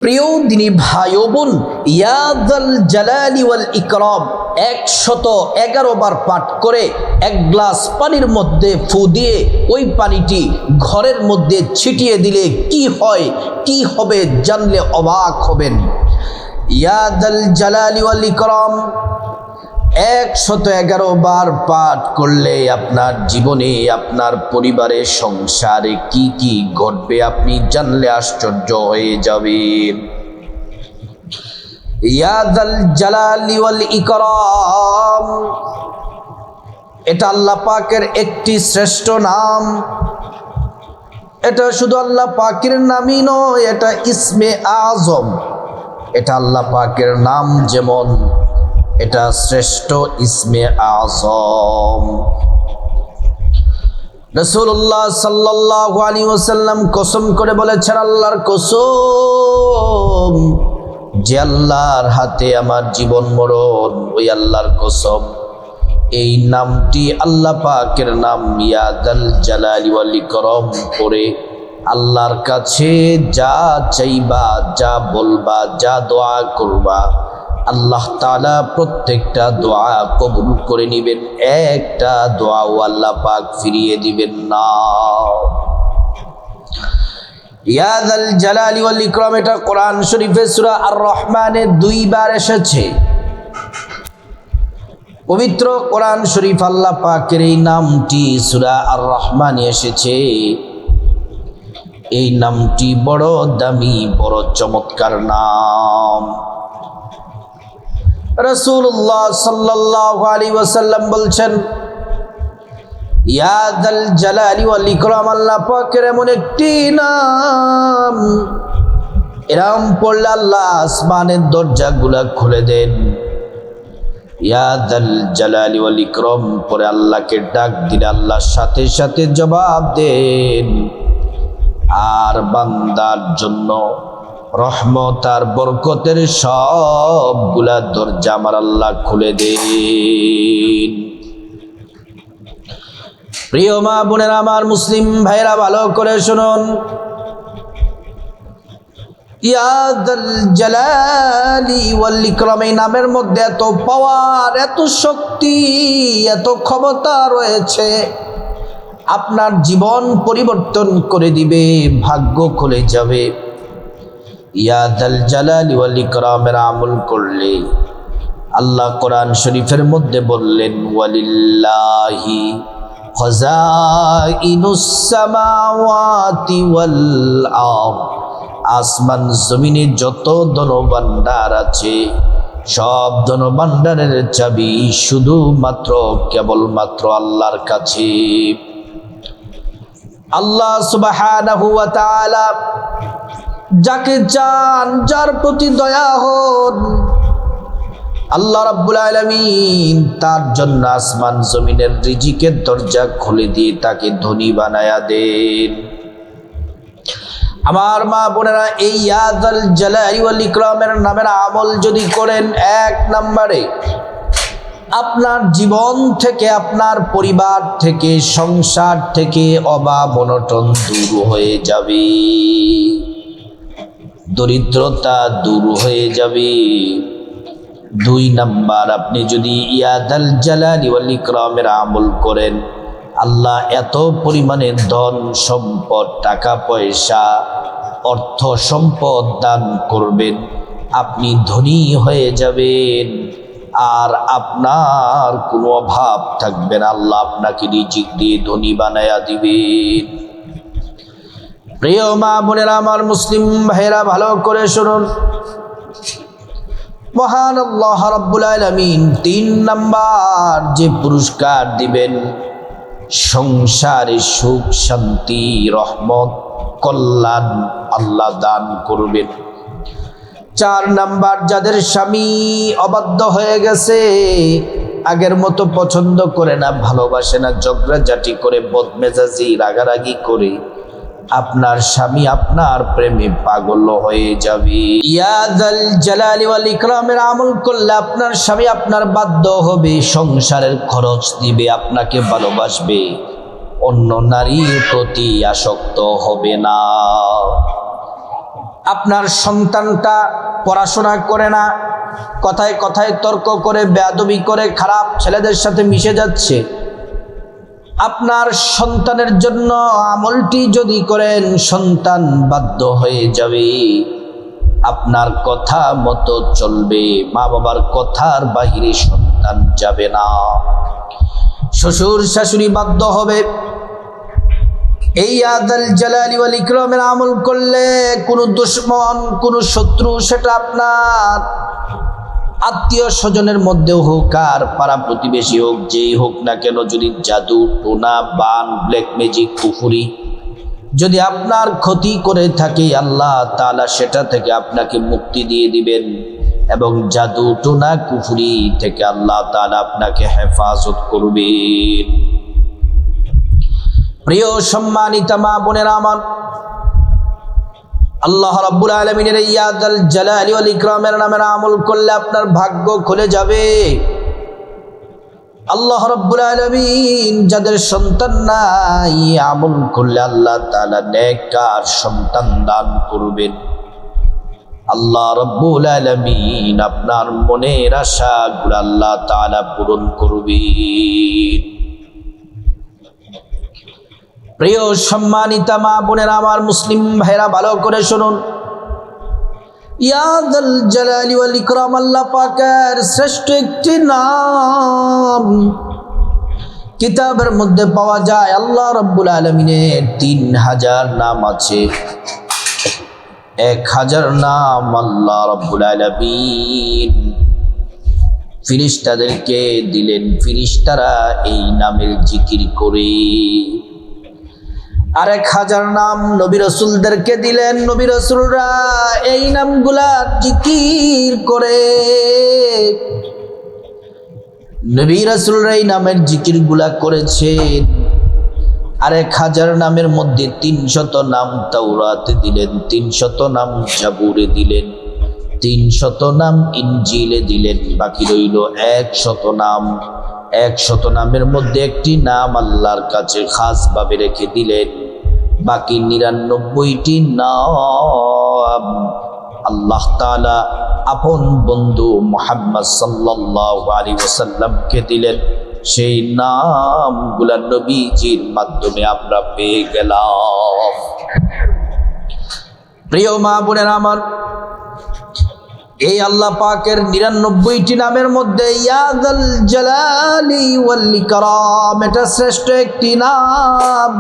প্রিয় দিনী ভাই ও বোন, ইয়াদাল জালালি ওয়াল ইকরাম 111 বার পাঠ করে এক গ্লাস পানির মধ্যে ফু দিয়ে ওই পানিটি ঘরের মধ্যে ছিটিয়ে দিলে কি হয়, কি হবে জানলে অবাক হবেন। ইয়াদাল জালালি ওয়াল ইকরাম 111 বার পাঠ করলে আপনার জীবনে, আপনার পরিবারের সংসারে কি কি ঘটবে আপনি জানলে আশ্চর্য হয়ে যাবেন। ইয়াদাল জালালি ওয়াল ইকরাম, এটা আল্লাহ পাকের একটি শ্রেষ্ঠ নাম। এটা শুধু আল্লাহ পাকের নামই নয়, এটা ইসমে আজম। এটা আল্লাহ পাকের নাম যেমন, এটা শ্রেষ্ঠ ইসমে আজম। রাসূলুল্লাহ সাল্লাল্লাহু আলাইহি ওয়াসাল্লাম কসম করে বলেছেন, আল্লাহর কসম, যে আল্লাহর হাতে আমার জীবন মরণ, ওই আল্লাহর কসম, এই নামটি আল্লাহ পাকের নাম ইয়াদাল জালালি ওয়াল ইকরাম পড়ে আল্লাহর কাছে যা চাইবা, যা বলবা, যা দোয়া করবা, আল্লাহ তাআলা প্রত্যেকটা দোয়া কবুল করে নেবেন। একটা দোয়াও আল্লাহ পাক ফিরিয়ে দিবেন না। ইয়াদাল জালালি ওয়াল ইকরাম, এটা কোরআন শরীফে সূরা আর রহমানে 2 বার এসেছে। পবিত্র কোরআন শরীফ আল্লাহ পাকের এই নামটি সূরা আর রহমানে এসেছে। এই নামটি বড় দামি, বড় চমৎকার নাম। রাসূলুল্লাহ সাল্লাল্লাহু আলাইহি ওয়াসাল্লাম বলছেন, ইয়াদাল জালালি ওয়াল ইকরাম আল্লাহ পাকের এমন একটি নাম, এরকম পড়লে আল্লাহ আসমানের দরজাগুলা খুলে দেন। ইয়াদাল জালালি ওয়াল ইকরাম পরে আল্লাহকে ডাক দিলে আল্লাহর সাথে সাথে জবাব দেন, আর বান্দার জন্য রহমত আর বরকতের সবগুলা দরজা আমার আল্লাহ খুলে দেন। প্রিয় মা বোনেরা, আমার মুসলিম ভাইরা ভালো করে শুনুন, ইয়াদাল জালালি ওয়াল ইকরাম এই নামের মধ্যে এত পাওয়ার, এত শক্তি, এত ক্ষমতা রয়েছে, আপনার জীবন পরিবর্তন করে দিবে, ভাগ্য খুলে যাবে। ইয়াদাল জালালি ওয়াল ইকরামের আমল করলে আল্লাহ কোরআন শরীফের মধ্যে বললেন, ওয়ালিল্লাহি খাযাইনুস সামাওয়াতি ওয়াল আরদ, আসমান জমিনে যত ধনভাণ্ডার আছে, সব ধনভাণ্ডারের চাবি শুধুমাত্র কেবলমাত্র আল্লাহর কাছে। আল্লাহ সুবহানাহু ওয়া তাআলা যাকে চান, যার প্রতি দয়া হন, আল্লাহ রাব্বুল আলামিন তার জন্য আসমান জমিনের রিজিকের দরজা খুলে দিয়ে তাকে ধনী বানায়া দেন। আমার মা বোনেরা, এই ইয়াদাল জালালি ওয়াল ইকরামের নামের আমল যদি করেন, 1 নম্বরে আপনার জীবন থেকে, আপনার পরিবার থেকে, সংসার থেকে অভাব অনটন দূর হয়ে যাবে, দরিদ্রতা দূর হয়ে যাবে। 2 নাম্বার, আপনি যদি ইয়াদাল জালালি ওয়াল ইকরামের আমল করেন, আল্লাহ এত পরিমাণে ধন সম্পদ, টাকা পয়সা, অর্থ সম্পদ দান করবেন, আপনি ধনী হয়ে যাবেন, আর আপনার কোনো অভাব থাকবে না। আল্লাহ আপনাকে রিজিক দিয়ে ধনী বানায়া দিবেন। প্রিয় মা বোনেরা, আমার মুসলিম ভাইরা ভালো করে শুনুন, মহান আল্লাহ রাব্বুল আলামিন 3 নাম্বার যে পুরস্কার দিবেন, সংসারে সুখ শান্তি রহমত কল্যাণ আল্লাহ দান করবেন। 4 নাম্বার, যাদের স্বামী অবাধ্য হয়ে গেছে, আগের মতো পছন্দ করে না, ভালোবাসে না, ঝগড়াঝাটি করে, বদমেজাজি, রাগারাগি করে, আপনার স্বামী আপনার প্রেমে পাগল হয়ে যাবে। ইয়াদাল জালালি ওয়াল ইকরামের আমল করলে আপনার স্বামী আপনার বাধ্য হবে, সংসারের খরচ দিবে, আপনাকে ভালোবাসবে, অন্য নারীর প্রতি আসক্ত হবে না। আপনার সন্তানটা পড়াশোনা করে না, কথায় কথায় তর্ক করে, বেয়াদবি করে, খারাপ ছেলেদের সাথে মিশে যাচ্ছে, আপনার সন্তানের জন্য আমলটি যদি করেন সন্তান বাধ্য হয়ে যাবে, আপনার কথা মতো চলবে, মা বাবার কথার বাহিরে সন্তান যাবে না। শ্বশুর শাশুড়ি বাধ্য হবে। এই আদাল জালালি ওয়াল ইকরামের আমল করলে কোনো দুশমন, কোনো শত্রু, সেটা আপনার আত্মীয় স্বজনের মধ্যেও হোক আর পাড়া প্রতিবেশী হোক, যেই হোক না কেন, যদি জাদু টোনা বান ব্ল্যাক ম্যাজিক কুফরি যদি আপনার ক্ষতি করে থাকে, আল্লাহ তাআলা সেটা থেকে আপনাকে মুক্তি দিয়ে দিবেন এবং জাদু টোনা কুফরি থেকে আল্লাহ তাআলা আপনাকে হেফাজত করবেন। প্রিয় সম্মানিতা মা বোনেরা আমার, আল্লাহ রাব্বুল আলামিনের ইয়াদাল জালালি ওয়াল ইকরামের নামের আমল করলে আপনার ভাগ্য খুলে যাবে। আল্লাহ রাব্বুল আলামিন যাদের সন্তান নাই, আমল করলে আল্লাহ তাআলা নেককার সন্তান দান করবেন। আল্লাহ রাব্বুল আলামিন আপনার মনের আশাগুলো আল্লাহ তাআলা পূরণ করবেন। প্রিয় সম্মানিতা মা বোনেরা আমার, মুসলিম ভাইরা ভালো করে শুনুন, ইয়াদাল জালালি ওয়াল ইকরাম আল্লাহ পাকের শ্রেষ্ঠ একটি নাম। কিতাবের মধ্যে পাওয়া যায় আল্লাহ রাব্বুল আলামিনের 3000 নাম আছে। 1000 নাম আল্লাহ রাব্বুল আলামিন ফেরেশতাদেরকে দিলেন, ফেরেশতারা এই নামের জিকির করে। আর 1000 নাম নবী রাসূলদেরকে দিলেন, নবী রাসূলরা এই নামগুলা জিকির করে। নবী রাসূলরা এই নামের জিকিরগুলা করেছেন। আর 1000 নামের মধ্যে 300 নাম তাওরাতে দিলেন, 300 নাম জাবুরে দিলেন, 300 নাম ইনজিলে দিলেন, বাকি রইল 100 নাম। 100 নামের মধ্যে একটি নাম আল্লাহর কাছে খাস ভাবে রেখে দিলেন, বাকি 99টি নাম আল্লাহ তাআলা আপন বন্ধু মুহাম্মদ সাল্লাল্লাহু আলাইহি ওয়াসাল্লামকে দিলেন। সেই নামগুলা নবীজির মাধ্যমে আমরা পেয়ে গেলাম। প্রিয় মা বোনেরা আমার, এই আল্লাহ পাকের 99টি নামের মধ্যে ইয়াদাল জালালি ওয়াল ইকরাম এটা শ্রেষ্ঠ একটি নাম,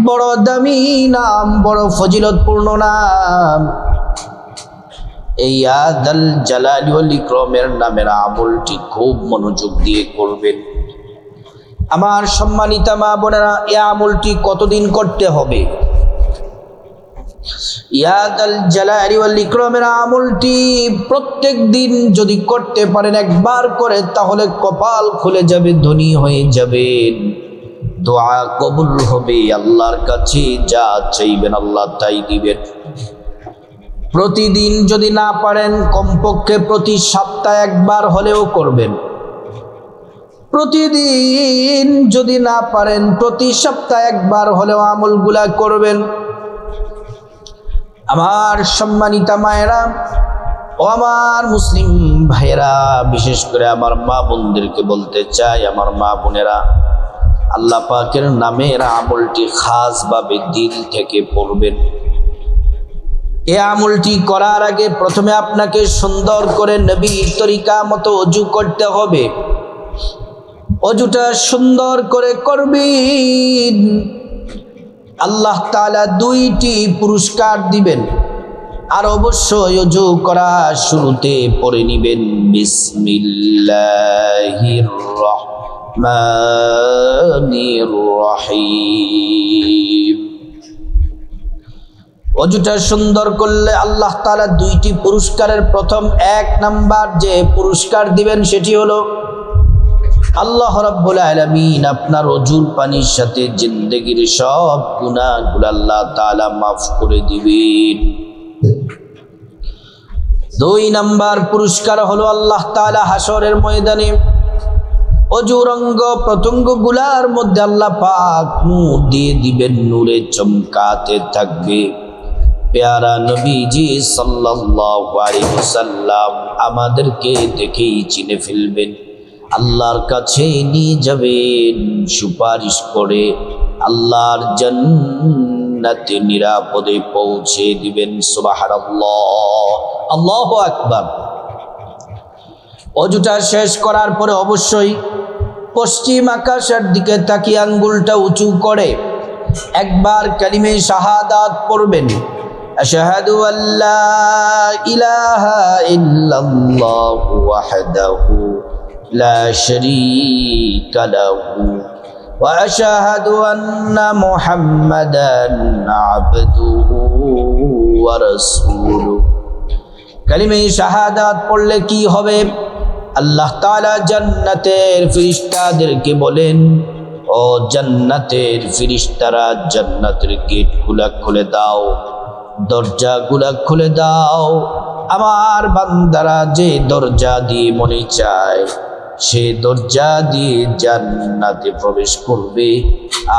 বড় দামি নাম, বড় ফজিলতপূর্ণ নাম। এই ইয়াদাল জালালি ওয়াল ইকরামের নামের আমলটি খুব মনোযোগ দিয়ে করবেন। আমার সম্মানিতা মা বোনেরা, এই আমলটি কতদিন করতে হবে? ইয়াদাল জালালি ওয়াল ইকরামের আমলটি প্রত্যেক দিন যদি করতে পারেন একবার করে, তাহলে কপাল খুলে যাবে, ধনী হয়ে যাবেন, দোয়া কবুল হবে, আল্লাহর কাছে যা চাইবেন আল্লাহ তাই দিবেন। প্রতিদিন যদি না পারেন, কমপক্ষে প্রতি সপ্তাহে একবার হলেও করবেন। প্রতিদিন যদি না পারেন, প্রতি সপ্তাহে একবার হলেও আমলগুলা করবেন। আমার সম্মানিতা মায়েরা ও আমার মুসলিম ভাইয়েরা, বিশেষ করে আমার মা বোনদেরকে বলতে চাই, আমার মা বোনেরা, আল্লাহ পাকের নামের আমলটি খাস ভাবে দিল থেকে পড়বেন। এই আমলটি করার আগে প্রথমে আপনাকে সুন্দর করে নবীর তরিকা মতো ওযু করতে হবে। ওযুটা সুন্দর করে করবেন, আল্লাহ তাআলা 2টি পুরস্কার দিবেন। আর অবশ্যই ওযু করা শুরুতে পড়ে নিবেন বিসমিল্লাহির রহমানির রহিম। ওযুটা সুন্দর করলে আল্লাহ তাআলা 2টি পুরস্কারের প্রথম 1 নাম্বার যে পুরস্কার দিবেন সেটি হলো আল্লাহ রাব্বুল আলামিন আপনার ওযুর পানির সাথে জিন্দেগির সব গুনাহগুলো আল্লাহ তাআলা মাফ করে দিবেন। 2 নাম্বার পুরস্কার হলো আল্লাহ তাআলা হাসরের ময়দানে ওযুর অঙ্গ প্রত্যঙ্গগুলোর মধ্যে আল্লাহ পাক নূর দিয়ে দিবেন, নূরে চমকাতে থাকবে। প্যারা নবীজি সাল্লাল্লাহু আলাইহি ওয়াসাল্লাম আমাদেরকে দেখেই চিনে ফেলবেন, আল্লাহর কাছে নিয়ে যাবেন, সুপারিশ করে আল্লাহর জান্নাতে নিরাপদে পৌঁছে দিবেন। সুবহানাল্লাহ, আল্লাহু আকবার। অজুটা শেষ করার পরে অবশ্যই পশ্চিম আকাশের দিকে তাকিয়ে আঙ্গুলটা উঁচু করে একবার কালিমে শাহাদাত পড়বেন। আশহাদু আল্লা ইলাহা ইল্লাল্লাহু ওয়াহদাহু লা শারীকা লাহু ওয়া আশহাদু আন্না মুহাম্মাদান আবদুহু ওয়া রাসূলুহু। কালিমে শাহাদাত পড়লে কি হবে? আল্লাহ তাআলা জান্নাতের ফেরেশতাদেরকে বলেন, ও জান্নাতের ফেরেশতারা, জান্নাতের গেটগুলা খুলে দাও, দরজাগুলা খুলে দাও। আমার বান্দারা যে দরজা দিয়ে মনে চায় সে দরজা দিয়ে জান্নাতে প্রবেশ করবে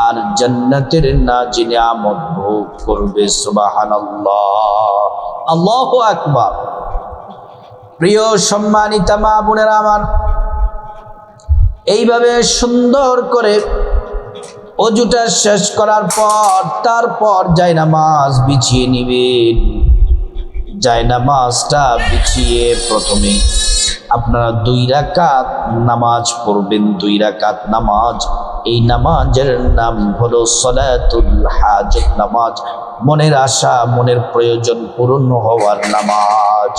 আর জান্নাতের নাজি নিয়ামত ভোগ করবে। সুবহানাল্লাহ, আল্লাহু আকবার। প্রিয় সম্মানিতা মা বোনেরা আমার, এইভাবে সুন্দর করে অজুটা শেষ করার পর তারপর জায়নামাজ বিছিয়ে নিবেন। জায়নামাজটা বিছিয়ে প্রথমে আপনারা 2 রাকাত নামাজ পড়বেন। 2 রাকাত নামাজ, এই নামাজের নাম হলো সালাতুল হাজত নামাজ, মনের আশা মনের প্রয়োজন পূরণ হওয়ার নামাজ।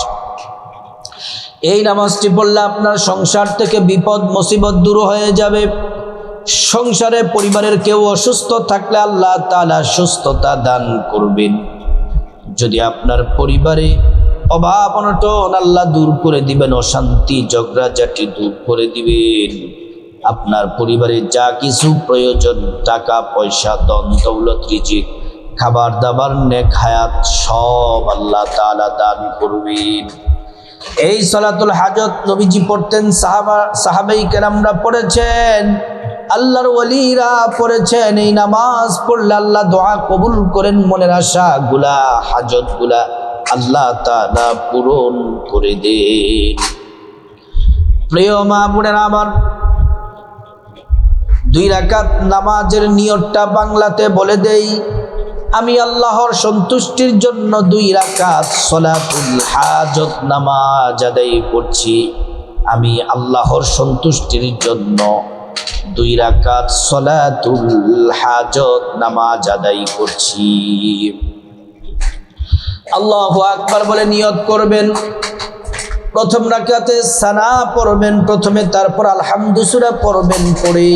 এই নামাজটি পড়লে আপনার সংসার থেকে বিপদ মুসিবত দূর হয়ে যাবে। সংসারে পরিবারের কেউ অসুস্থ থাকলে আল্লাহ তাআলা সুস্থতা দান করবেন। যদি আপনার পরিবারে অভাব অনটন আল্লাহ দূর করে দিবেন, অশান্তি ঝগড়াঝাটি দূর করে দিবেন। আপনার পরিবারে যা কিছু প্রয়োজন, টাকা পয়সা ধন দৌলত রিজিক খাবার দাবার নেক হায়াত সব আল্লাহ তাআলা দান করবেন। এই সালাতুল হাজত নবীজি পড়তেন, সাহাবাই কেরামরা পড়েছেন, আল্লাহর ওয়ালিরা পড়েছেন। এই নামাজ পড়লে আল্লাহ দোয়া কবুল করেন, মনের আশা গুলা হাজত গুলা আল্লাহ তাআলা পূরণ করে দেন। প্রিয় মা বোনেরা আমার, 2 রাকাত নামাজের নিয়তটা বাংলাতে বলে দেই। আমি আল্লাহর সন্তুষ্টির জন্য 2 রাকাত সালাতুল হাজত নামাজ আদায় করছি। আমি আল্লাহর সন্তুষ্টির জন্য 2 রাকাত সালাতুল হাজত নামাজ আদায় করছি। আল্লাহু আকবার বলে নিয়ত করবেন। প্রথম রাকাতে সানা পড়বেন প্রথমে, তারপর আলহামদু সূরা পড়বেন, পড়ে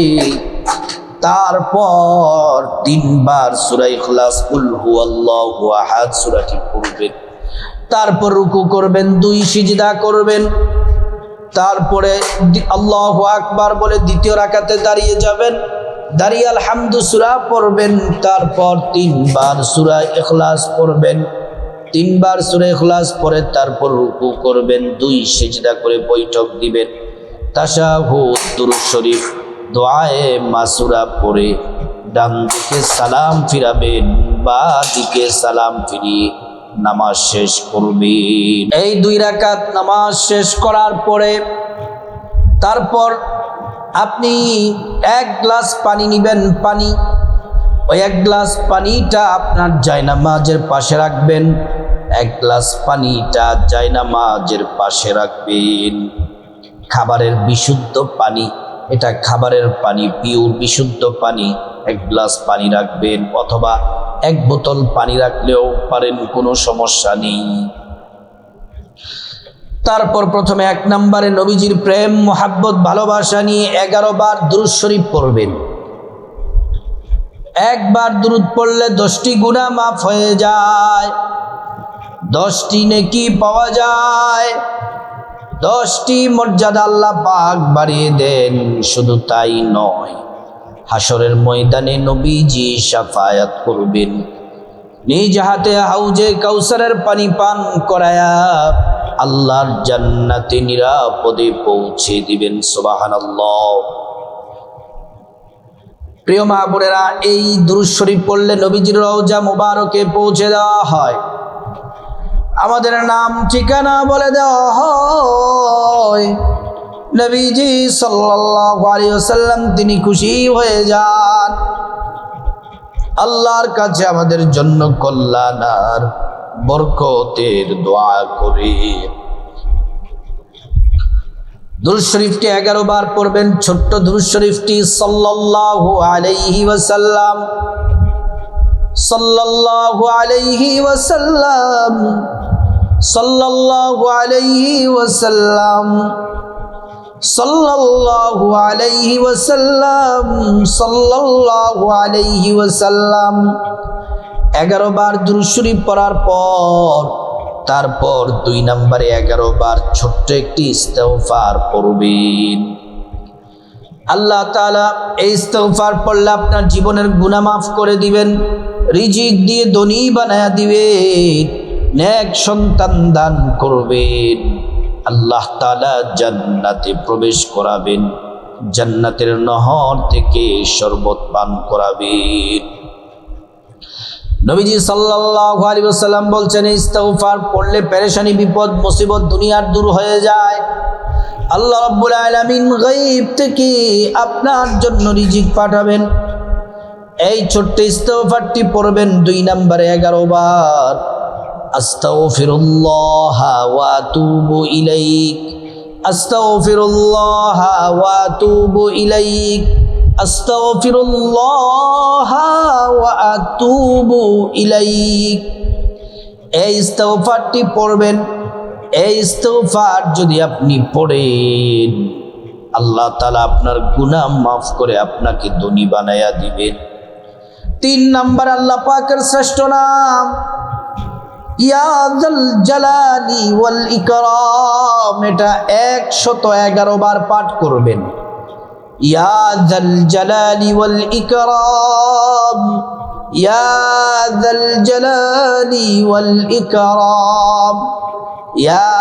তারপর 3 বার সূরা ইখলাস কুল হুয়াল্লাহু আহাদ সূরাটি পড়বেন। তারপর রুকু করবেন, 2 সিজদা করবেন, তারপরে আল্লাহু আকবার বলে দ্বিতীয় রাকাতে দাঁড়িয়ে যাবেন, দাঁড়িয়ে আলহামদু সূরা পড়বেন, তারপর 3 বার সূরা ইখলাস পড়বেন। 3 বার সূরা ইখলাস পড়ে তারপর রুকু করবেন, 2 সিজদা করে বৈঠক দিবেন, তাশাহুদ দুরূদ শরীফ দোয়ায়ে মাসুরা পড়ে ডান দিকে সালাম ফিরাবেন, বাঁ দিকে সালাম ফিরিয়ে নামাজ শেষ করবেন। এই 2 রাকাত নামাজ শেষ করার পরে তারপর আপনি 1 গ্লাস পানি নেবেন। পানি, ওই 1 গ্লাস পানিটা আপনার জায়নামাজের পাশে রাখবেন। 1 গ্লাস পানিটা জায়নামাজের পাশে রাখবেন। খাবারের বিশুদ্ধ পানি, এটা খাবারের পানি, পিওর বিশুদ্ধ পানি। 1 গ্লাস পানি রাখবেন, অথবা 1 বোতল পানি রাখলেও পারেন, কোনো সমস্যা নেই। তারপর প্রথমে 1 নম্বরে নবীজির প্রেম মোহাব্বত ভালোবাসা নিয়ে 11 বার দুরূদ শরীফ পড়বেন। 1 বার দুরূদ পড়লে 10টি গুনাহ মাফ হয়ে যায়, 10টি নেকি পাওয়া যায়, 10টি মর্যাদা আল্লাহ পাক বাড়িয়ে দেন। শুধু তাই নয়, হাসরের ময়দানে নবীজি শাফায়াত করবেন, নিজ হাতে হাউজে কাউসারের পানি পান করায়া আল্লাহর জান্নাতে নিরাপদে পৌঁছে দিবেন। সুবহানাল্লাহ। প্রিয় মা বোনেরা, এই দুরূদ শরীফ পড়লে নবীজির রওজা মুবারকে পৌঁছে দেওয়া হয়। আমাদের নাম ঠিকানা বলে দেওয়া হয়, নবীজি সাল্লাল্লাহু আলাইহি ওয়াসাল্লাম তিনি খুশি হয়ে যান। আল্লাহর কাছে আমাদের জন্য কল্যাণ আর বরকতের দোয়া করি। দুরূদ শরীফটি 11 বার পড়বেন। ছোট্ট দুরূদ শরীফটি সাল্লাল্লাহু আলাইহি ওয়াসাল্লাম, সাল্লাল্লাহু আলাইহি ওয়াসাল্লাম, সাল্লাল্লাহু আলাইহি ওয়াসাল্লাম, সাল্লাল্লাহু আলাইহি ওয়াসাল্লাম, সাল্লাল্লাহু আলাইহি ওয়াসাল্লাম 11 বার দুরূদ শরীফ পড়ার পর তারপর 2 নম্বরে 11 বার ছোট্ট একটি ইস্তেগফার পড়বেন। আল্লাহ তাআলা এই ইস্তেগফার পড়লে আপনার জীবনের গুনাহ মাফ করে দিবেন, রিজিক দিয়ে ধনী বানায়া দিবেন, নেক সন্তান দান করবেন, আল্লাহ তাআলা জান্নাতে প্রবেশ করাবেন, জান্নাতের নহর থেকে শরবত পান করাবেন। নবীজি সাল্লাল্লাহু আলাইহি ওয়াসাল্লাম বলছেন, ইস্তেগফার পড়লে পেরেশানি, বিপদ, মুসিবত দুনিয়ার দূর হয়ে যায়। আল্লাহ রাব্বুল আলামিন গায়ব থেকে আপনার জন্য রিজিক পাঠাবেন। এই ছোট্ট ইস্তেগফারটি পড়বেন 2 নম্বরে 11 বার। আস্তাগফিরুল্লাহ ওয়া আতুবু ইলাইক, আস্তাগফিরুল্লাহ ওয়া আতুবু ইলাইক, আস্তাগফিরুল্লাহ ওয়া আতুবু ইলাইক। এই ইস্তেগফারটি পড়বেন। এই ইস্তেগফার যদি আপনি পড়েন, আল্লাহ তাআলা আপনার গুনাহ মাফ করে আপনাকে ধনী বানায়া দিবেন। 3 নাম্বার আল্লাহ পাকের শ্রেষ্ঠ নাম ইয়া যাল জালালি ওয়াল ইকরাম, এটা 111 বার পাঠ করবেন। ইয়া যাল জালালি ওয়াল ইকরাম, ইয়া যাল জালালি ওয়াল ইকরাম, ইয়া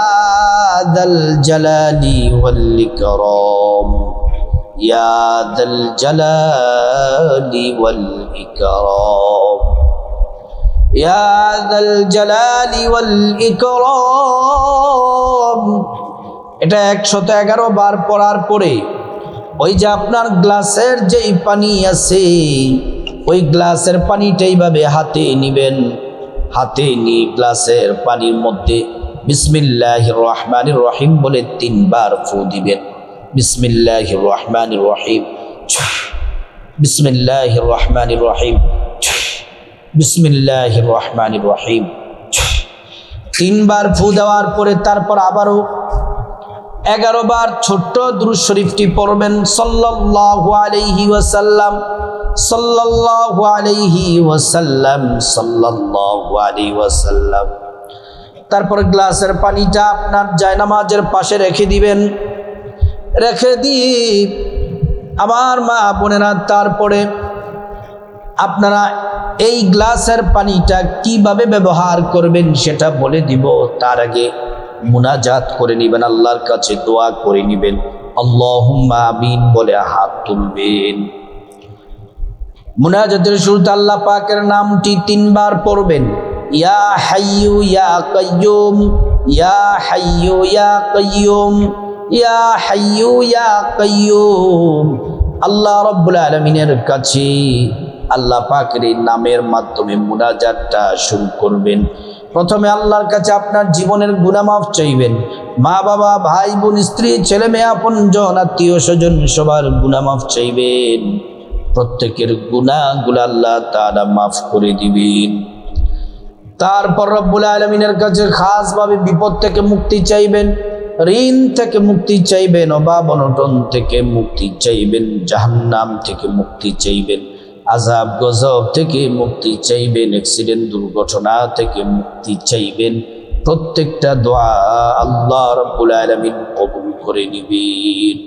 যাল জালালি ওয়াল ইকরাম, ইয়া যাল জালালি ওয়াল ইকরাম, ইয়া যাল জালালি ওয়াল ইকরাম। এটা 111 বার পড়ার পরে ওই যে আপনার গ্লাসের যেই পানি আছে, ওই গ্লাসের পানিটা এইভাবে হাতে নিবেন। হাতে নিয়ে গ্লাসের পানির মধ্যে বিসমিল্লাহির রহমানির রহিম বলে 3 বার ফু দিবেন। বিসমিল্লাহির রহমানির রহিম, বিসমিল্লাহির রহমানির রহিম, বিসমিল্লাহির রহমানির রহিম। 3 বার ফু দেওয়ার পরে তারপর আবারও 11 বার ছোট্ট দুরূদ শরীফটি পড়বেন। সাল্লাল্লাহু আলাইহি ওয়াসাল্লাম, সাল্লাল্লাহু আলাইহি ওয়াসাল্লাম, সাল্লাল্লাহু আলাইহি ওয়াসাল্লাম। তারপর গ্লাসের পানিটা আপনার জায়নামাজের পাশে রেখে দিবেন। রেখে দিয়ে আমার মা বোনেরা, তারপরে আপনারা এই গ্লাসের পানিটা কিভাবে ব্যবহার করবেন সেটা বলে দিব। তার আগে মুনাজাত করে নেবেন, আল্লাহর কাছে দোয়া করে নেবেন। আল্লাহুম্মা আমিন বলে হাত তুলবেন। মুনাজাতের শুরুতে আল্লাহ পাকের নামটি 3 বার পড়বেন। ইয়া হাইয়ু ইয়া কাইয়ুম, ইয়া হাইয়ু ইয়া কাইয়ুম, ইয়া হাইয়ু ইয়া কাইয়ুম। আল্লাহ রাব্বুল আলামিনের কাছে আল্লাহ পাকের এই নামের মাধ্যমে মুনাজাতটা শুরু করবেন। প্রথমে আল্লাহর কাছে আপনার জীবনের গুনাহ মাফ চাইবেন। মা বাবা, ভাই বোন, স্ত্রী, ছেলে মেয়ে, আপনজন, আত্মীয় স্বজন সবার গুনাহ মাফ চাইবেন। প্রত্যেকের গুনাহগুলো আল্লাহ তাআলা মাফ করে দিবেন। তারপর রব্বুল আলামিনের কাছে খাসভাবে বিপদ থেকে মুক্তি চাইবেন, ঋণ থেকে মুক্তি চাইবেন, অভাব অনটন থেকে মুক্তি চাইবেন, জাহান্নাম থেকে মুক্তি চাইবেন, আযাব গজব থেকে মুক্তি চাইবেন, অ্যাক্সিডেন্ট দুর্ঘটনা থেকে মুক্তি চাইবেন। প্রত্যেকটা দোয়া আল্লাহ রাব্বুল আলামিন কবুল করে নিবেন।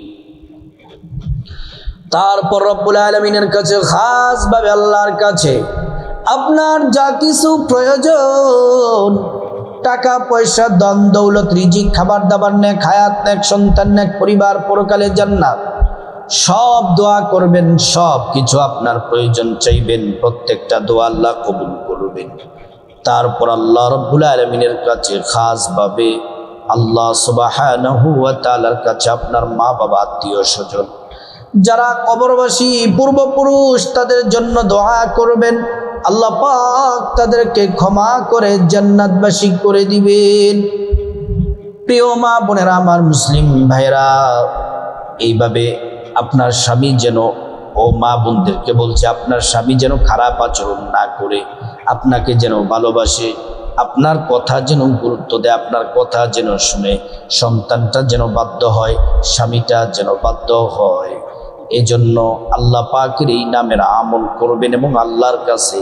তারপর রব্বুল আলামিনের কাছে খাসভাবে আল্লাহর কাছে আপনার যা কিছু প্রয়োজন, টাকা পয়সা, ধন দৌলত, রিজিক, খাবার দাবার, নেক হায়াত, নেক সন্তান, নেক পরিবার, পরকালে জান্নাত, সব দোয়া করবেন। সব কিছু আপনার প্রয়োজন চাইবেন। প্রত্যেকটা দোয়া আল্লাহ কবুল করবেন। তারপর আল্লাহ রাব্বুল আলামিনের কাছে খাসভাবে আল্লাহ সুবহানাহু ওয়া তাআলার কাছে আপনার মা বাবা আত্মীয় স্বজন যারা কবরবাসী পূর্বপুরুষ তাদের জন্য দোয়া করবেন। আল্লাহ পাক তাদেরকে ক্ষমা করে জান্নাতবাসী করে দিবেন। প্রিয় মা বোনেরা, আমার মুসলিম ভাইরা, এইভাবে আপনার স্বামী যেন, ও মা বোনদেরকে বলছে, আপনার স্বামী যেন খারাপ আচরণ না করে আপনাকে যেন ভালোবাসে, আপনার কথা যেন গুরুত্ব দেয়, আপনার কথা যেন শুনে, সন্তানটা যেন বাধ্য হয়, স্বামীটা যেন বাধ্য হয়। এজন্য আল্লাহ পাকের এই নামের আমল করবেন এবং আল্লাহর কাছে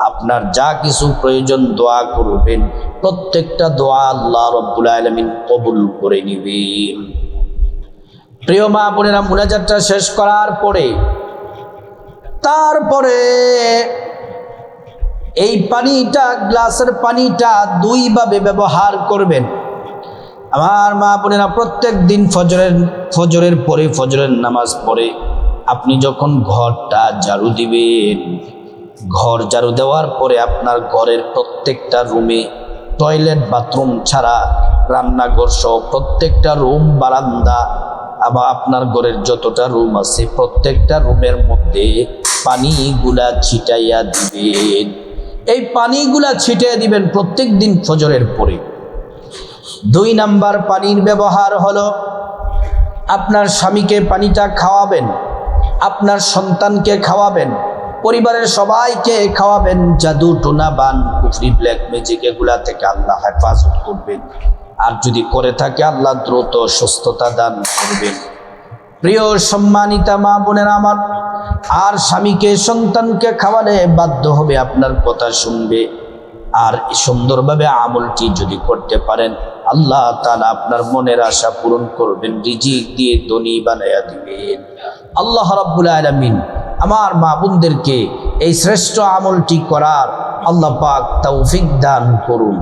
আপনার যা কিছু প্রয়োজন দোয়া করবেন। প্রত্যেকটা দোয়া আল্লাহ রাব্বুল আলামিন কবুল করে নিবেন। প্রিয় মা বোনেরা, মুনাজাতটা শেষ করার পরে তারপরে এই পানিটা, গ্লাসের পানিটা দুইভাবে ব্যবহার করবেন। আমার মা বোনেরা, প্রত্যেক দিন ফজরের পরে, ফজরের নামাজ পড়ে আপনি যখন ঘরটা ঝাড়ু দিবেন, ঘর ঝাড়ু দেওয়ার পরে আপনার ঘরের প্রত্যেকটা রুমে, টয়লেট বাথরুম ছাড়া রান্নাঘর সহ প্রত্যেকটা রুম, বারান্দা, আবার আপনার ঘরের যতটা রুম আছে প্রত্যেকটা রুমের মধ্যে পানিগুলা ছিটাইয়া দিবেন। এই পানিগুলা ছিটিয়ে দিবেন প্রত্যেক দিন ফজরের পরে। 2 নাম্বার পানির ব্যবহার হলো, আপনার স্বামীকে পানিটা খাওয়াবেন, আপনার সন্তানকে খাওয়াবেন, পরিবারের সবাইকে খাওয়াবেন। জাদু টোনা বান কুফরি ব্ল্যাক ম্যাজিক এগুলা থেকে আল্লাহ হেফাজত করবেন, আর যদি করে থাকে আল্লাহ দ্রুত সুস্থতা দান করবেন। প্রিয় সম্মানিতা মা বোনেরা আমার, আর স্বামীকে সন্তানকে খাওয়ালে বাধ্য হবে, আপনার কথা শুনবে। আর সুন্দরভাবে আমলটি যদি করতে পারেন, আল্লাহ তাআলা আপনার মনের আশা পূরণ করবেন, রিজিক দিয়ে ধনী বানায়া দিবেন। আল্লাহ রাব্বুল আলামিন আমার মা বোনদেরকে এই শ্রেষ্ঠ আমলটি করার আল্লাহ পাক তৌফিক দান করুন।